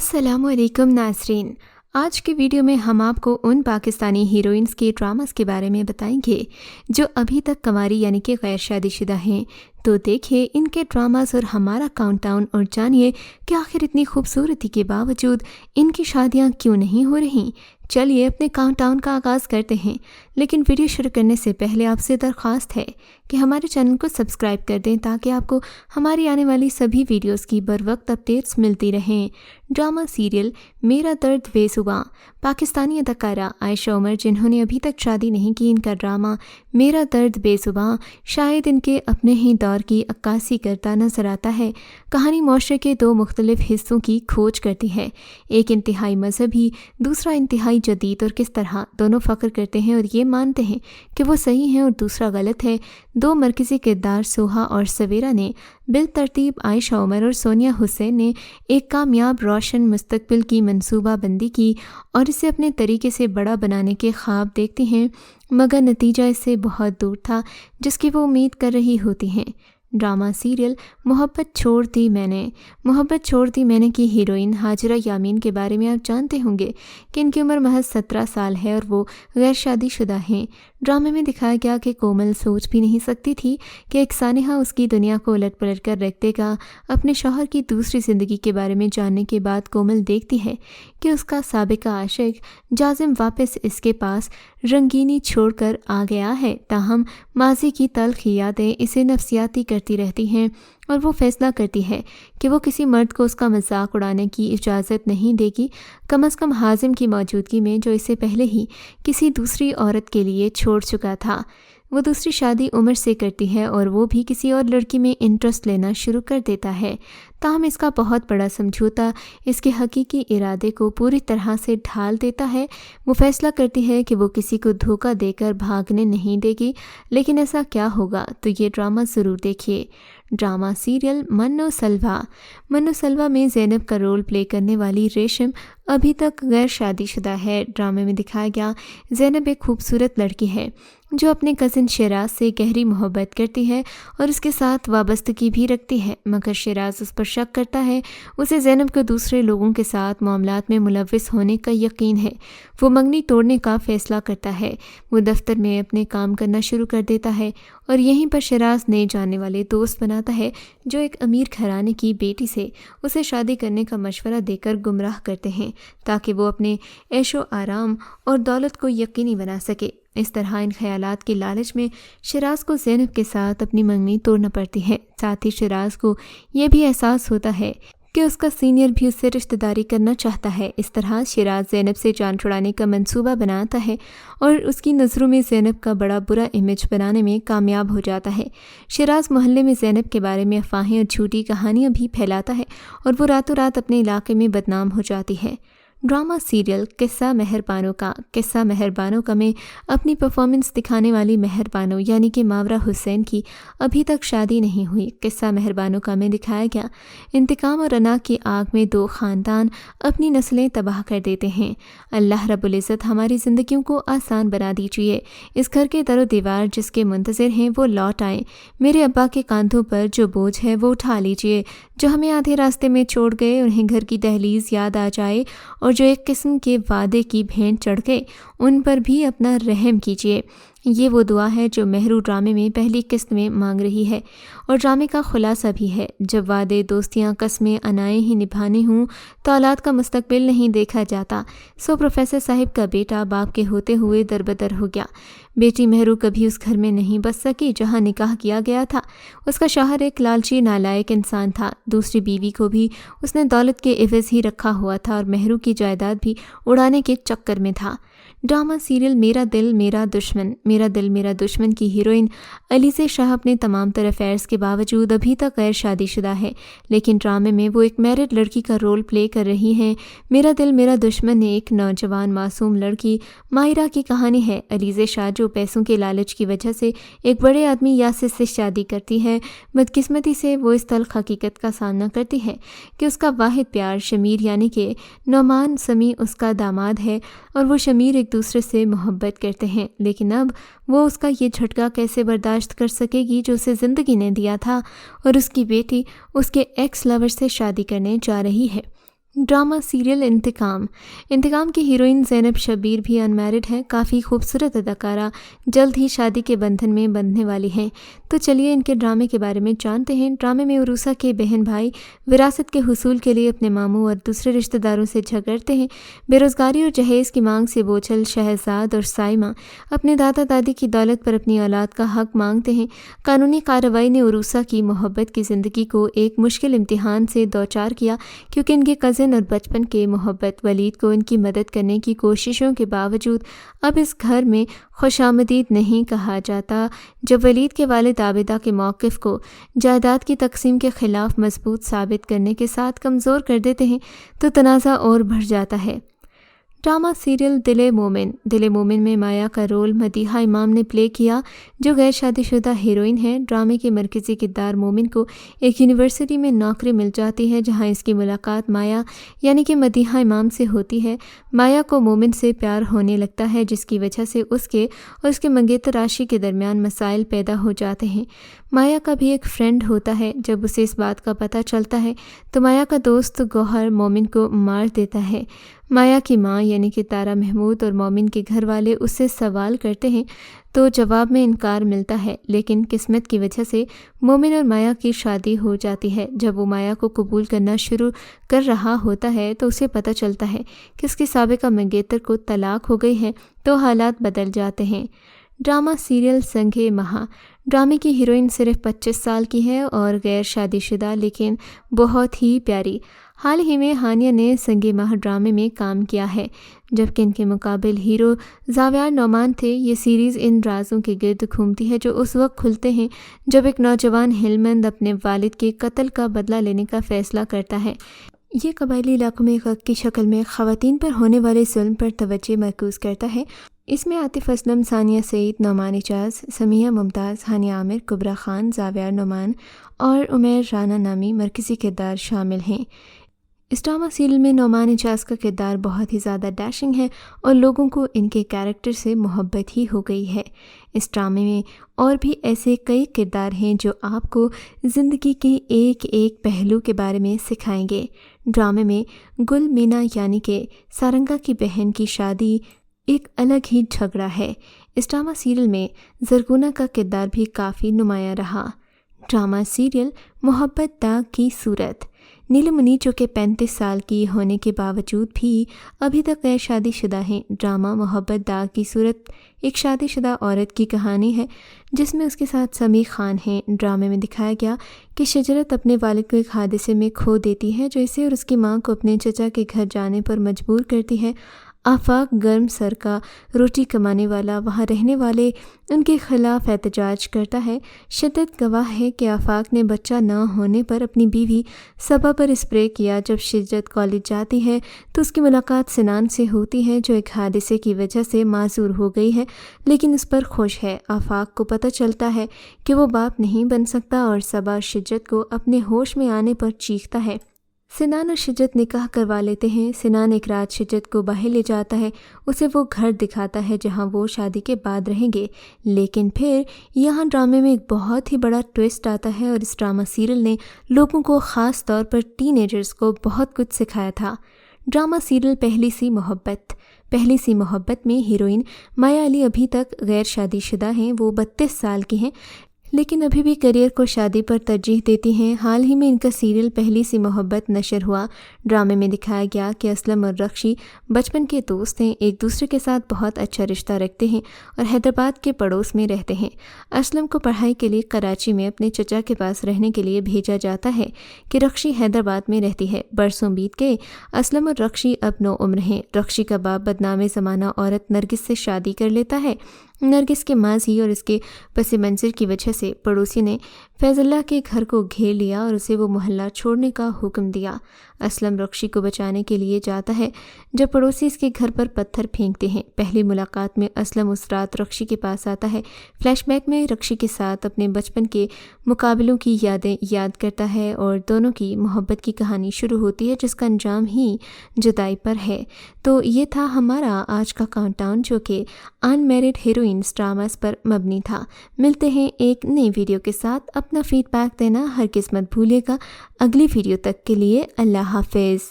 अस्सलाम वालेकुम नाज़रीन। आज की वीडियो में हम आपको उन पाकिस्तानी हीरोइंस के ड्रामास के बारे में बताएंगे जो अभी तक कंवारी यानी कि गैर शादीशुदा हैं। तो देखिए इनके ड्रामास और हमारा काउंटडाउन और जानिए कि आखिर इतनी खूबसूरती के बावजूद इनकी शादियां क्यों नहीं हो रही। चलिए अपने काउंटडाउन का आगाज़ करते हैं, लेकिन वीडियो शुरू करने से पहले आपसे दरख्वास्त है कि हमारे चैनल को सब्सक्राइब कर दें ताकि आपको हमारी आने वाली सभी वीडियोस की बर वक्त अपडेट्स मिलती रहें। ड्रामा सीरियल मेरा दर्द बेजुबां। पाकिस्तानी अदाकारा आयशा उमर जिन्होंने अभी तक शादी नहीं की, इनका ड्रामा मेरा दर्द बेजुबां शायद इनके अपने ही दौर की अक्कासी करता नजर आता है। कहानी मुआशरे के दो मुख्तलिफ हिस्सों की खोज करती है, एक इंतहाई मजहबी, दूसरा इंतहाई जदीद, और किस तरह दोनों फ़ख्र करते हैं और ये मानते हैं कि वो सही हैं और दूसरा गलत है। दो मरकज़ी किरदार सोहा और सवेरा ने बिल तरतीब आयशा उमर और सोनिया हुसैन ने एक कामयाब रोशन मुस्तकबिल की मंसूबा बंदी की और इसे अपने तरीके से बड़ा बनाने के ख्वाब देखती हैं, मगर नतीजा इससे बहुत दूर था जिसकी वो उम्मीद कर रही होती हैं। ड्रामा सीरियल मोहब्बत छोड़ दी मैंने की हीरोइन हाजिरा यामीन के बारे में आप जानते होंगे कि इनकी उम्र महज 17 साल है और वो गैर शादीशुदा हैं। ड्रामे में दिखाया गया कि कोमल सोच भी नहीं सकती थी कि एक सानिहा उसकी दुनिया को उलट पलट कर रख देगा। अपने शौहर की दूसरी ज़िंदगी के बारे में जानने के बाद कोमल देखती है कि उसका साबिका आशिक जाजिम वापस इसके पास रंगीनी छोड़कर आ गया है। ताहम माजी की तल्ख यादें इसे नफसियाती करती रहती हैं और वो फैसला करती है कि वो किसी मर्द को उसका मजाक उड़ाने की इजाज़त नहीं देगी, कम अज़ कम हाजिम की मौजूदगी में, जो इससे पहले ही किसी दूसरी औरत के लिए छोड़ चुका था। वो दूसरी शादी उमर से करती है और वो भी किसी और लड़की में इंटरेस्ट लेना शुरू कर देता है। ताहम इसका बहुत बड़ा समझौता इसके हकीकी इरादे को पूरी तरह से ढाल देता है। वो फैसला करती है कि वो किसी को धोखा देकर भागने नहीं देगी, लेकिन ऐसा क्या होगा तो ये ड्रामा ज़रूर देखिए। ड्रामा सीरियल मन्नो सलवा में ज़ैनब का रोल प्ले करने वाली रेशम अभी तक गैर शादीशुदा है। ड्रामे में दिखाया गया ज़ैनब एक खूबसूरत लड़की है जो अपने कज़न शिराज से गहरी मोहब्बत करती है और उसके साथ वाबस्तगी भी रखती है, मगर शिराज उस पर शक करता है। उसे ज़ैनब को दूसरे लोगों के साथ मामलात में मुलव्विस होने का यकीन है। वो मंगनी तोड़ने का फ़ैसला करता है। वो दफ्तर में अपने काम करना शुरू कर देता है और यहीं पर शिराज नए जानने वाले दोस्त बनाता है जो एक अमीर घराने की बेटी से उसे शादी करने का मशवरा देकर गुमराह करते हैं ताकि वो अपने ऐशो आराम और दौलत को यकीनी बना सके। इस तरह इन ख्यालात के लालच में शिराज को ज़ैनब के साथ अपनी मंगनी तोड़ना पड़ती है। साथ ही शिराज को यह भी एहसास होता है कि उसका सीनियर भी उससे रिश्तेदारी करना चाहता है। इस तरह शिराज ज़ैनब से जान छुड़ाने का मंसूबा बनाता है और उसकी नज़रों में ज़ैनब का बड़ा बुरा इमेज बनाने में कामयाब हो जाता है। शिराज मोहल्ले में ज़ैनब के बारे में अफवाहें और झूठी कहानियाँ भी फैलाता है और वो रातों रात अपने इलाके में बदनाम हो जाती है। ड्रामा सीरियल किस्सा मेहरबानों का में अपनी परफॉर्मेंस दिखाने वाली मेहरबानों यानी कि मावरा हुसैन की अभी तक शादी नहीं हुई। किस्सा मेहरबानों का में दिखाया गया इंतकाम और अना की आग में दो ख़ानदान अपनी नस्लें तबाह कर देते हैं। अल्लाह रब्बुल इज़्ज़त हमारी ज़िंदगियों को आसान बना दीजिए। इस घर के दरो दीवार जिसके मुंतज़िर हैं वो लौट आएँ। मेरे अब्बा के कांधों पर जो बोझ है वो उठा लीजिए। जो हमें आधे रास्ते में छोड़ गए उन्हें घर की दहलीज़ याद आ जाए और जो एक किस्म के वादे की भेंट चढ़ गए उन पर भी अपना रहम कीजिए। ये वो दुआ है जो मेहरू ड्रामे में पहली किस्त में मांग रही है और ड्रामे का खुलासा भी है। जब वादे, दोस्तियाँ, कस्में, अनाएँ ही निभानी हों तो औलाद का मुस्तकबिल नहीं देखा जाता। सो प्रोफेसर साहिब का बेटा बाप के होते हुए दरबदर हो गया। बेटी मेहरू कभी उस घर में नहीं बस सकी जहाँ निकाह किया गया था। उसका शौहर एक लालची नालायक इंसान था। दूसरी बीवी को भी उसने दौलत के एवज़ ही रखा हुआ था और मेहरू की जायदाद भी उड़ाने के चक्कर में था। ड्रामा सीरियल मेरा दिल मेरा दुश्मन की हीरोइन अलीज़े शाह अपने तमाम तर अफेयर्स के बावजूद अभी तक गैर शादीशुदा है, लेकिन ड्रामे में वो एक मैरिड लड़की का रोल प्ले कर रही हैं। मेरा दिल मेरा दुश्मन एक नौजवान मासूम लड़की माहिरा की कहानी है। अलीज़े शाह जो पैसों के लालच की वजह से एक बड़े आदमी यासिर से शादी करती है, बदकिस्मती से वो इस तल्ख हकीकत का सामना करती है कि उसका वाहिद प्यार शमीर यानी कि नौमान समी उसका दामाद है और वो शमीर एक दूसरे से मोहब्बत करते हैं। लेकिन अब वो उसका ये झटका कैसे बर्दाश्त कर सकेगी जो उसे ज़िंदगी ने दिया था और उसकी बेटी उसके एक्स लवर से शादी करने जा रही है। ड्रामा सीरियल इंतकाम की हीरोइन ज़ैनब शब्बीर भी अनमैरिड है। काफ़ी खूबसूरत अदाकारा जल्द ही शादी के बंधन में बंधने वाली हैं। तो चलिए इनके ड्रामे के बारे में जानते हैं। ड्रामे में उरूसा के बहन भाई विरासत के हुसूल के लिए अपने मामू और दूसरे रिश्तेदारों से झगड़ते हैं। बेरोज़गारी और जहेज़ की मांग से बोझल शहजाद और साइमा अपने दादा दादी की दौलत पर अपनी औलाद का हक मांगते हैं। कानूनी कार्रवाई ने उरूसा की मोहब्बत की ज़िंदगी को एक मुश्किल इम्तिहान से दौचार किया, क्योंकि इनके कज़न और बचपन के मोहब्बत वलीद को इनकी मदद करने की कोशिशों के बावजूद अब इस घर में खुशामदीद नहीं कहा जाता। जब वलीद के वालिद आबिदा के मौक़िफ़ को जायदाद की तकसीम के ख़िलाफ़ मजबूत साबित करने के साथ कमज़ोर कर देते हैं तो तनाज़ा और बढ़ जाता है। ड्रामा सीरियल दिल मोमिन में माया का रोल मदीहा इमाम ने प्ले किया, जो गैर शादीशुदा हीरोइन है। ड्रामे के मरकज़ी किरदार मोमिन को एक यूनिवर्सिटी में नौकरी मिल जाती है, जहां इसकी मुलाकात माया यानी कि मदीहा इमाम से होती है। माया को मोमिन से प्यार होने लगता है, जिसकी वजह से उसके और उसके मंगेतर राशि के दरमियान मसाइल पैदा हो जाते हैं। माया का भी एक फ्रेंड होता है। जब उसे इस बात का पता चलता है तो माया का दोस्त गौहर मोमिन को मार देता है। माया की माँ यानी कि तारा महमूद और मोमिन के घर वाले उससे सवाल करते हैं तो जवाब में इनकार मिलता है, लेकिन किस्मत की वजह से मोमिन और माया की शादी हो जाती है। जब वो माया को कबूल करना शुरू कर रहा होता है तो उसे पता चलता है कि उसकी साबिका मंगेतर को तलाक हो गई है, तो हालात बदल जाते हैं। ड्रामा सीरियल संगे महा। ड्रामे की हीरोइन सिर्फ 25 साल की है और गैर शादीशुदा, लेकिन बहुत ही प्यारी। हाल ही में हानिया ने संगे माह ड्रामे में काम किया है, जबकि इनके मुकाबिल हीरो ज़ावियार नौमान थे। ये सीरीज़ इन राज़ों के गिर्द घूमती है जो उस वक्त खुलते हैं जब एक नौजवान हिलमंद अपने वालिद के कत्ल का बदला लेने का फ़ैसला करता है। ये कबायली इलाकों में ग़ज़ब की शक्ल में ख़वातीन पर होने वाले जुल्म पर तवज्जो मरकूज़ करता है। इसमें आतिफ़ असलम, सानिया सईद, नौमान इजाज़, समिया मुमताज़, हानिया आमिर, कुबरा खान, ज़ावियार नौमान और उमैर राना नामी मरकज़ी किरदार शामिल हैं। इस ड्रामा सीरियल में नौमान इजाज़ का किरदार बहुत ही ज़्यादा डैशिंग है और लोगों को इनके कैरेक्टर से मोहब्बत ही हो गई है। इस ड्रामे में और भी ऐसे कई किरदार हैं जो आपको ज़िंदगी के एक एक पहलू के बारे में सिखाएंगे। ड्रामे में गुल मीना यानी कि सारंगा की बहन की शादी एक अलग ही झगड़ा है। इस ड्रामा सीरियल में ज़रगुना का किरदार भी काफ़ी नुमायाँ रहा। ड्रामा सीरियल मोहब्बत दाग की सूरत। नीलमणि जो कि 35 साल की होने के बावजूद भी अभी तक गैर शादीशुदा हैं। ड्रामा मोहब्बत दाग की सूरत एक शादीशुदा औरत की कहानी है, जिसमें उसके साथ समी खान हैं। ड्रामे में दिखाया गया कि शजरत अपने वालिद को एक हादसे में खो देती है, जो इसे और उसकी मां को अपने चचा के घर जाने पर मजबूर करती है। आफाक गर्म सर का रोटी कमाने वाला वहाँ रहने वाले उनके खिलाफ एहतजाज करता है। शिद्दत गवाह है कि आफाक ने बच्चा न होने पर अपनी बीवी सबा पर स्प्रे किया। जब शिद्दत कॉलेज जाती है तो उसकी मुलाकात सिनान से होती है, जो एक हादसे की वजह से माजूर हो गई है, लेकिन उस पर खुश है। आफाक को पता चलता है कि वो बाप नहीं बन सकता और सबा शिद्दत को अपने होश में आने पर चीखता है। सिनान और शिद्दत निकाह करवा लेते हैं। सिनान एक रात शिद्दत को बाहर ले जाता है, उसे वो घर दिखाता है जहां वो शादी के बाद रहेंगे। लेकिन फिर यहाँ ड्रामे में एक बहुत ही बड़ा ट्विस्ट आता है और इस ड्रामा सीरियल ने लोगों को ख़ास तौर पर टीनेजर्स को बहुत कुछ सिखाया था। ड्रामा सीरियल पहली सी मोहब्बत में हीरोइन माया अली अभी तक गैर शादीशुदा हैं। वो 32 साल की हैं, लेकिन अभी भी करियर को शादी पर तरजीह देती हैं। हाल ही में इनका सीरियल पहली सी मोहब्बत नशर हुआ। ड्रामे में दिखाया गया कि असलम और रक्षी बचपन के दोस्त हैं, एक दूसरे के साथ बहुत अच्छा रिश्ता रखते हैं और हैदराबाद के पड़ोस में रहते हैं। असलम को पढ़ाई के लिए कराची में अपने चचा के पास रहने के लिए भेजा जाता है कि रक्षी हैदराबाद में रहती है। बरसों बीत गए, असलम और रक्षी अब नो उम्र हैं। रक्षी का बाप बदनामे ज़माना औरत नरगिस से शादी कर लेता है। नरगिस के माजी और इसके पस मंज़र की वजह से पड़ोसी ने फैज़ल्ला के घर को घेर लिया और उसे वो मोहल्ला छोड़ने का हुक्म दिया। असलम रक्षी को बचाने के लिए जाता है जब पड़ोसी इसके घर पर पत्थर फेंकते हैं। पहली मुलाकात में असलम उस रात रक्षी के पास आता है। फ्लैशबैक में रक्षी के साथ अपने बचपन के मुकाबलों की यादें याद करता है और दोनों की मोहब्बत की कहानी शुरू होती है, जिसका अंजाम ही जुदाई पर है। तो ये था हमारा आज का काउंटडाउन, जो कि अनमैरिड हीरोइन्स ड्रामास पर मबनी था। मिलते हैं एक नई वीडियो के साथ। अपना फीडबैक देना हरगिज़ मत भूलिएगा। अगली वीडियो तक के लिए अल्लाह हाफिज़।